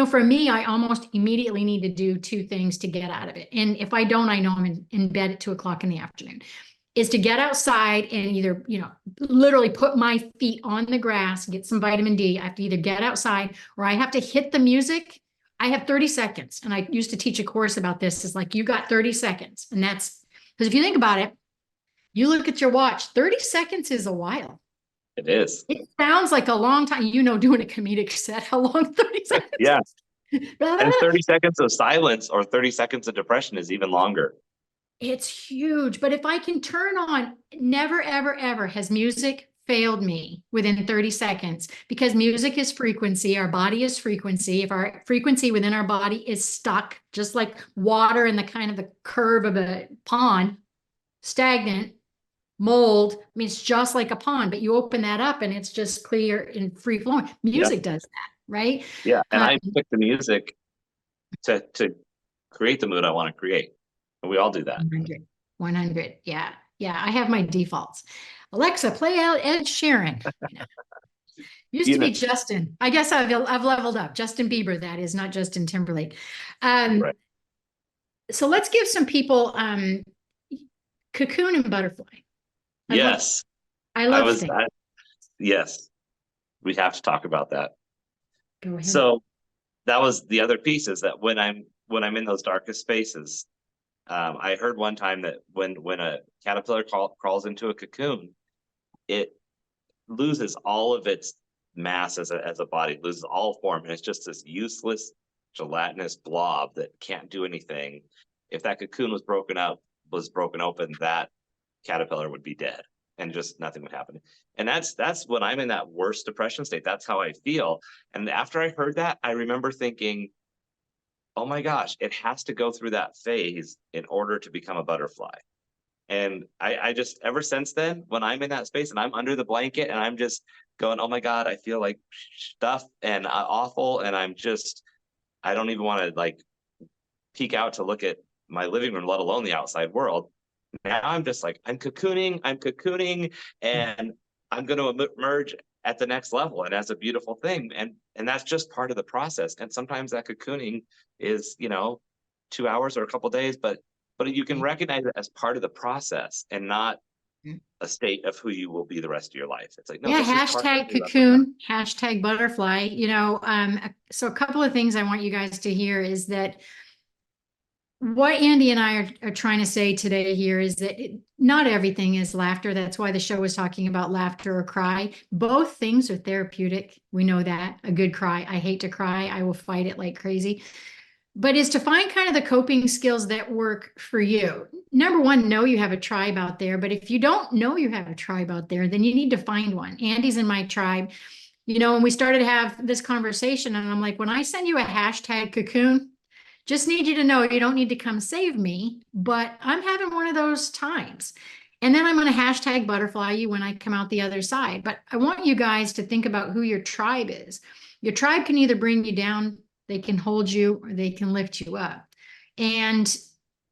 for me, I almost immediately need to do 2 things to get out of it. And if I don't, I know I'm in bed at 2:00 in the afternoon, is to get outside and either, literally put my feet on the grass, get some vitamin D. I have to either get outside, or I have to hit the music. I have 30 seconds. And I used to teach a course about this. It's like, you got 30 seconds. And that's because if you think about it, you look at your watch, 30 seconds is a while. It is. It sounds like a long time, doing a comedic set, how long 30 seconds Yeah. And 30 seconds of silence or 30 seconds of depression is even longer. It's huge. But if I can turn on, never, ever, ever has music failed me within 30 seconds, because music is frequency. Our body is frequency. If our frequency within our body is stuck, just like water in the kind of the curve of a pond, stagnant, mold, it's just like a pond, but you open that up and it's just clear and free flowing. Music does that, right? Yeah. And I pick the music to create the mood I want to create. And we all do that. 100. Yeah. I have my defaults. Alexa, play out Ed Sheeran. Used to be Justin. I guess I've leveled up. Justin Bieber, that is, not Justin Timberlake. Right. So let's give some people cocoon and butterfly. Yes. I love things. Yes. We have to talk about that. Go ahead. So that was the other piece, is that when I'm in those darkest spaces, I heard one time that when a caterpillar crawls into a cocoon, it loses all of its mass as a body, loses all form, and it's just this useless gelatinous blob that can't do anything. If that cocoon was broken open, that caterpillar would be dead, and just nothing would happen. And that's when I'm in that worst depression state. That's how I feel. And after I heard that, I remember thinking, oh my gosh, it has to go through that phase in order to become a butterfly. And I just, ever since then, when I'm in that space and I'm under the blanket and I'm just going, oh my God, I feel like stuff and awful. And I don't even want to like peek out to look at my living room, let alone the outside world. Now I'm just like, I'm cocooning, and I'm going to emerge at the next level. And that's a beautiful thing. And that's just part of the process. And sometimes that cocooning is, 2 hours or a couple of days, but you can recognize it as part of the process and not a state of who you will be the rest of your life. It's like, no, hashtag cocoon, hashtag butterfly, so a couple of things I want you guys to hear is that what Andy and I are trying to say today here is that not everything is laughter. That's why the show was talking about laughter or cry. Both things are therapeutic. We know that. A good cry. I hate to cry. I will fight it like crazy. But is to find kind of the coping skills that work for you. Number one, know you have a tribe out there. But if you don't know you have a tribe out there, then you need to find one. Andy's in my tribe. When we started to have this conversation, and I'm like, when I send you a hashtag cocoon, just need you to know you don't need to come save me, but I'm having one of those times. And then I'm going to hashtag butterfly you when I come out the other side. But I want you guys to think about who your tribe is. Your tribe can either bring you down, they can hold you, or they can lift you up. And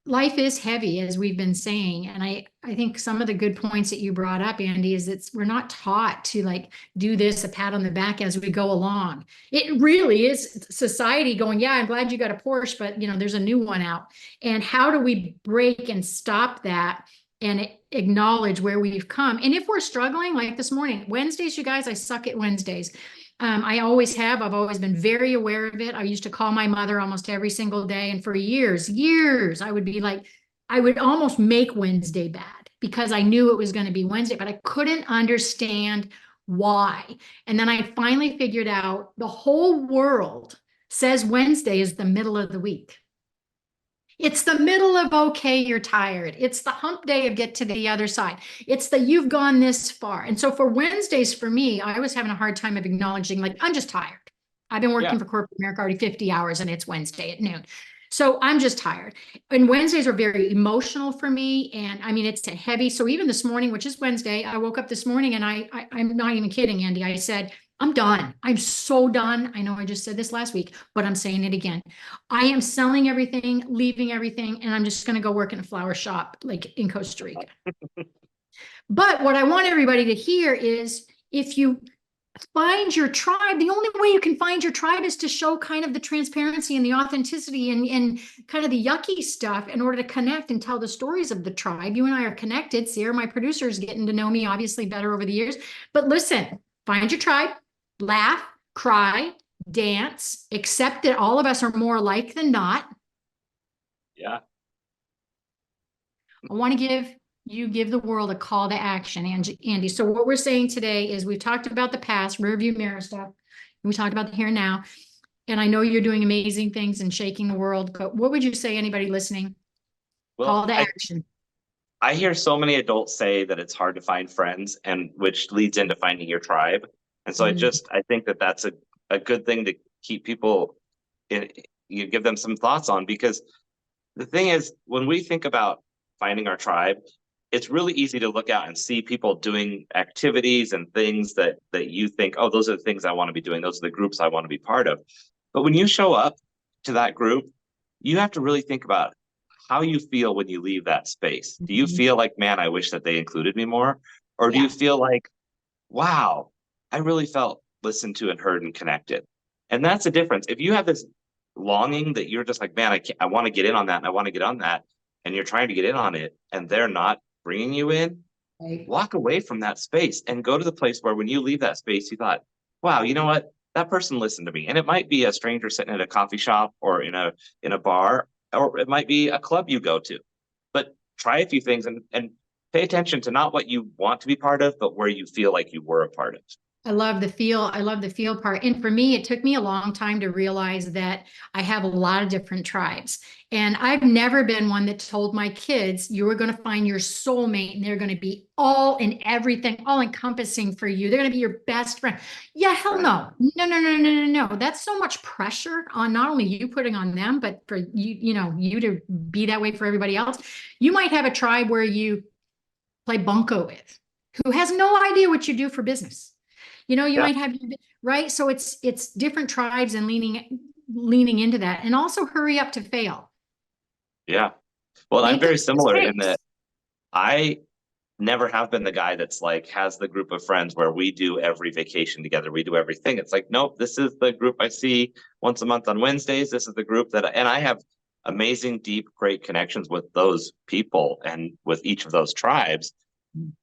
life is heavy, as we've been saying. And I think some of the good points that you brought up, Andy, is we're not taught to like do this, a pat on the back as we go along. It really is society going, yeah, I'm glad you got a Porsche, but there's a new one out. And how do we break and stop that and acknowledge where we've come? And if we're struggling, like this morning, Wednesdays, you guys, I suck at Wednesdays. I always have. I've always been very aware of it. I used to call my mother almost every single day. And for years, I would be like, I would almost make Wednesday bad because I knew it was going to be Wednesday, but I couldn't understand why. And then I finally figured out the whole world says Wednesday is the middle of the week. It's the middle of, okay, you're tired. It's the hump day of get to the other side. It's the you've gone this far. And so for Wednesdays, for me, I was having a hard time of acknowledging, like, I'm just tired. I've been working for corporate America already 50 hours and it's Wednesday at noon. So I'm just tired. And Wednesdays are very emotional for me. And I mean, it's heavy. So even this morning, which is Wednesday, I woke up this morning and I'm not even kidding, Andy. I said, I'm done. I'm so done. I know I just said this last week, but I'm saying it again. I am selling everything, leaving everything, and I'm just going to go work in a flower shop like in Costa Rica. But what I want everybody to hear is if you find your tribe, the only way you can find your tribe is to show kind of the transparency and the authenticity and kind of the yucky stuff in order to connect and tell the stories of the tribe. You and I are connected. Sarah, my producer, is getting to know me obviously better over the years. But listen, find your tribe. Laugh, cry, dance, accept that all of us are more alike than not. Yeah. I want to give the world a call to action, Andy. So what we're saying today is we've talked about the past, rear view mirror stuff, and we talked about the here and now. And I know you're doing amazing things and shaking the world, but what would you say, anybody listening? Call to action. I hear so many adults say that it's hard to find friends, and which leads into finding your tribe. And so I think that that's a good thing to keep people you give them some thoughts on, because the thing is, when we think about finding our tribe, it's really easy to look out and see people doing activities and things that you think, oh, those are the things I want to be doing. Those are the groups I want to be part of. But when you show up to that group you have to really think about how you feel when you leave that space. Do you feel like, man, I wish that they included me more? Or do you feel like, wow, I really felt listened to and heard and connected? And that's the difference. If you have this longing that you're just like, man, I want to get in on that and I want to get on that, and you're trying to get in on it and they're not bringing you in, walk away from that space and go to the place where when you leave that space, you thought, wow, you know what? That person listened to me. And it might be a stranger sitting at a coffee shop or in a bar, or it might be a club you go to. But try a few things and pay attention to not what you want to be part of, but where you feel like you were a part of. I love the feel. I love the feel part. And for me, it took me a long time to realize that I have a lot of different tribes. And I've never been one that told my kids, you are going to find your soulmate and they're going to be all in everything, all encompassing for you. They're going to be your best friend. Yeah, hell no. No. That's so much pressure on not only you putting on them, but for you to be that way for everybody else. You might have a tribe where you play bunco with, who has no idea what you do for business. You might have, right? So it's different tribes and leaning into that, and also hurry up to fail. Yeah. Well, I'm very similar in that I never have been the guy that's like, has the group of friends where we do every vacation together. We do everything. It's like, nope, this is the group I see once a month on Wednesdays. This is the group and I have amazing, deep, great connections with those people and with each of those tribes.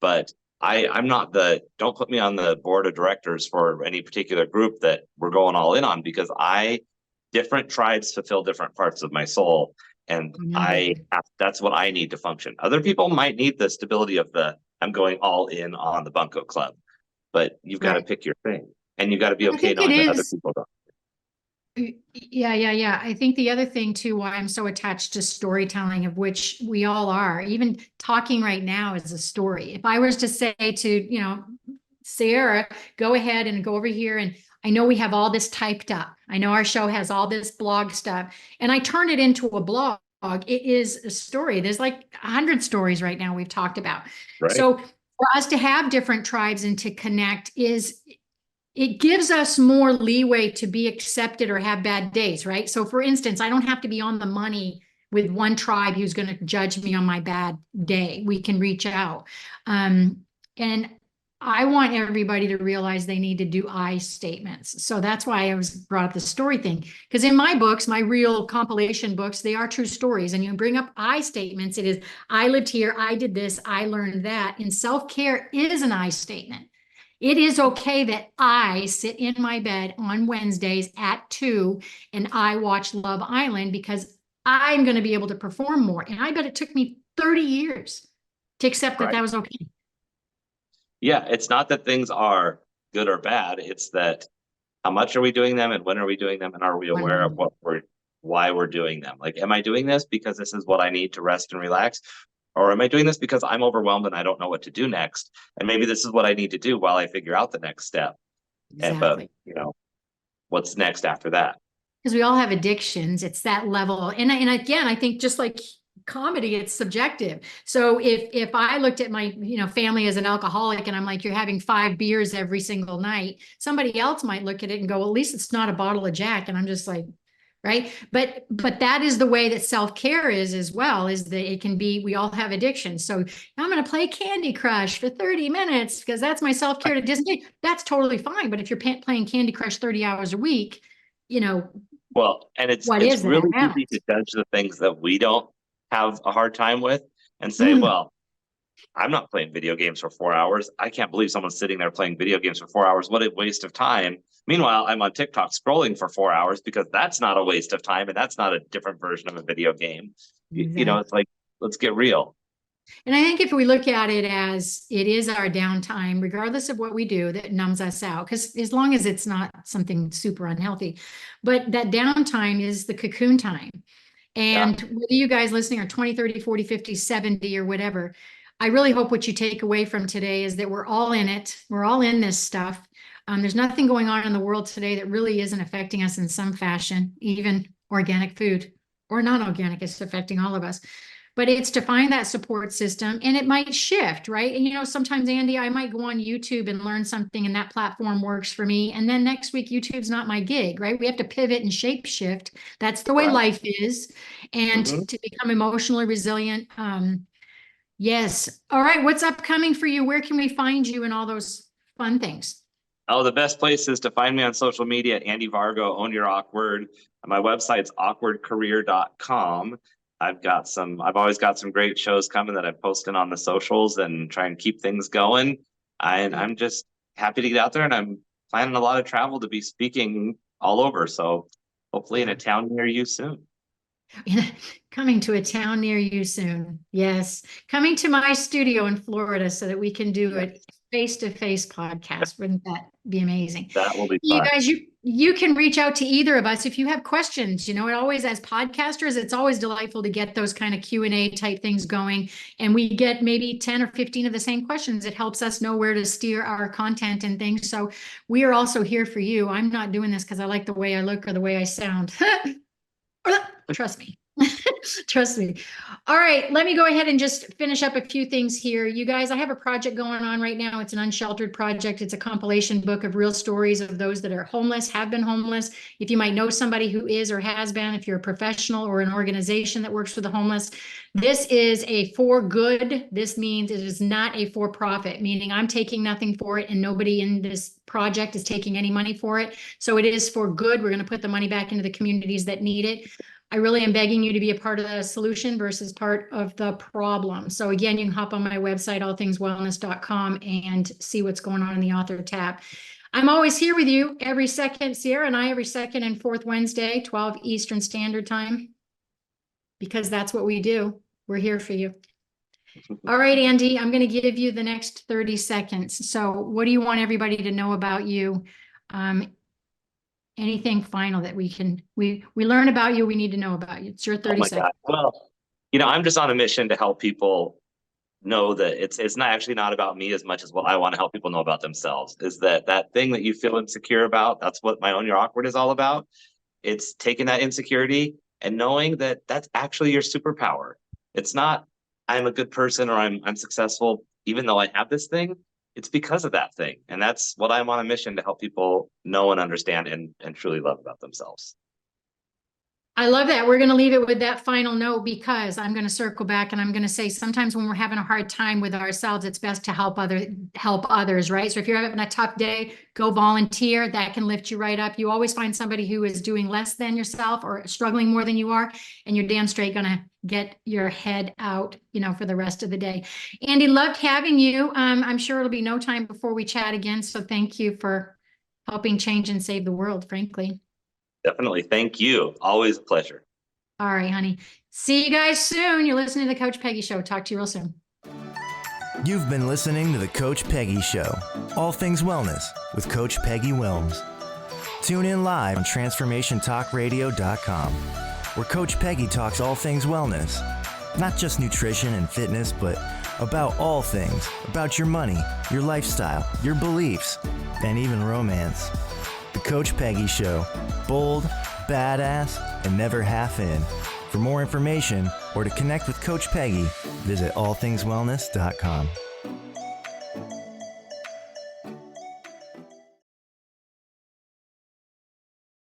But I'm not don't put me on the board of directors for any particular group that we're going all in on, because different tribes fulfill different parts of my soul. And that's what I need to function. Other people might need the stability of I'm going all in on the bunco club, but you've got to pick your thing, and you've got to be okay knowing that other people don't. Yeah. I think the other thing too, why I'm so attached to storytelling, of which we all are, even talking right now is a story. If I was to say to, Sierra, go ahead and go over here, and I know we have all this typed up. I know our show has all this blog stuff, and I turn it into a blog. It is a story. There's like 100 stories right now we've talked about. Right. So for us to have different tribes and to connect it gives us more leeway to be accepted or have bad days, right? So for instance, I don't have to be on the money with one tribe who's going to judge me on my bad day. We can reach out. And I want everybody to realize they need to do I statements. So that's why I brought up the story thing. Because in my books, my real compilation books, they are true stories. And you bring up I statements. It is, I lived here, I did this, I learned that. And self-care is an I statement. It is okay that I sit in my bed on Wednesdays at 2 and I watch Love Island, because I'm going to be able to perform more. And I bet it took me 30 years to accept that was okay. Yeah, it's not that things are good or bad. It's that how much are we doing them and when are we doing them, and are we aware of why we're doing them? Like, am I doing this because this is what I need to rest and relax? Or am I doing this because I'm overwhelmed and I don't know what to do next? And maybe this is what I need to do while I figure out the next step. Exactly. But what's next after that? Because we all have addictions. It's that level. And again, I think just like comedy, it's subjective. So if I looked at my family as an alcoholic and I'm like, you're having 5 beers every single night, somebody else might look at it and go, well, at least it's not a bottle of Jack. And I'm just like, right. But that is the way that self-care is as well, is that it can be, we all have addictions. So I'm going to play Candy Crush for 30 minutes because that's my self-care to Disney. That's totally fine. But if you're playing Candy Crush 30 hours a week, well, and it's really easy to judge the things that we don't have a hard time with and say, well, I'm not playing video games for 4 hours. I can't believe someone's sitting there playing video games for 4 hours. What a waste of time. Meanwhile, I'm on TikTok scrolling for 4 hours because that's not a waste of time and that's not a different version of a video game. Exactly. It's like, let's get real. And I think if we look at it as it is our downtime, regardless of what we do, that numbs us out, because as long as it's not something super unhealthy, but that downtime is the cocoon time. And whether you guys listening are 20, 30, 40, 50, 70 or whatever, I really hope what you take away from today is that we're all in it. We're all in this stuff. There's nothing going on in the world today that really isn't affecting us in some fashion. Even organic food or non-organic is affecting all of us. but it's to find that support system, and it might shift, right? And, you know, sometimes, Andy, I might go on YouTube and learn something and that platform works for me. And then next week, YouTube's not my gig, right? We have to pivot and shape shift. That's the way life is. And to become emotionally resilient. Yes. All right. What's upcoming for you? Where can we find you and all those fun things? Oh, the best place is to find me on social media, Andy Vargo, Own Your Awkward. My website's awkwardcareer.com. I've always got some great shows coming that I'm posting on the socials and try and keep things going. I'm just happy to get out there, and I'm planning a lot of travel to be speaking all over. So hopefully in a town near you soon. Coming to a town near you soon. Yes. Coming to my studio in Florida so that we can do a face-to-face podcast. Wouldn't that be amazing? That will be You fun. guys, you can reach out to either of us if you have questions. You know, it always, as podcasters, it's always delightful to get those kind of Q&A type things going. And we get maybe 10 or 15 of the same questions. It helps us know where to steer our content and things. So we are also here for you. I'm not doing this because I like the way I look or the way I sound. Trust me. Trust me. All right, let me go ahead and just finish up a few things here. You guys, I have a project going on right now. It's an unsheltered project. It's a compilation book of real stories of those that are homeless, have been homeless. If you might know somebody who is or has been, if you're a professional or an organization that works with the homeless, this is a for good. This means it is not a for profit, meaning I'm taking nothing for it and nobody in this project is taking any money for it. So it is for good. We're going to put the money back into the communities that need it. I really am begging you to be a part of the solution versus part of the problem. So again, you can hop on my website, allthingswellness.com, and see what's going on in the author tab. I'm always here with you every second, Sierra and I, every second and fourth Wednesday, 12 Eastern Standard Time, because that's what we do. We're here for you. All right, Andy, I'm going to give you the next 30 seconds. So what do you want everybody to know about you? Anything final that we learn about you, we need to know about you. It's your 30 seconds. God. Well, you know, I'm just on a mission to help people know that it's not about me as much as what I want to help people know about themselves. Is that thing that you feel insecure about? That's what my Own Your Awkward is all about. It's taking that insecurity and knowing that that's actually your superpower. It's not I'm a good person or I'm successful, even though I have this thing. It's because of that thing. And that's what I'm on a mission to help people know and understand and truly love about themselves. I love that. We're going to leave it with that final note, because I'm going to circle back and I'm going to say sometimes when we're having a hard time with ourselves, it's best to help others, right? So if you're having a tough day, go volunteer. That can lift you right up. You always find somebody who is doing less than yourself or struggling more than you are, and you're damn straight going to get your head out, you know, for the rest of the day. Andy, loved having you. I'm sure it'll be no time before we chat again. So thank you for helping change and save the world, frankly. Definitely. Thank you. Always a pleasure. All right, honey. See you guys soon. You're listening to the Coach Peggy Show. Talk to you real soon. You've been listening to the Coach Peggy Show, all things wellness with Coach Peggy Wilms. Tune in live on transformationtalkradio.com, where Coach Peggy talks all things wellness, not just nutrition and fitness, but about all things, about your money, your lifestyle, your beliefs, and even romance. The Coach Peggy Show, bold, badass, and never half in. For more information or to connect with Coach Peggy, visit allthingswellness.com.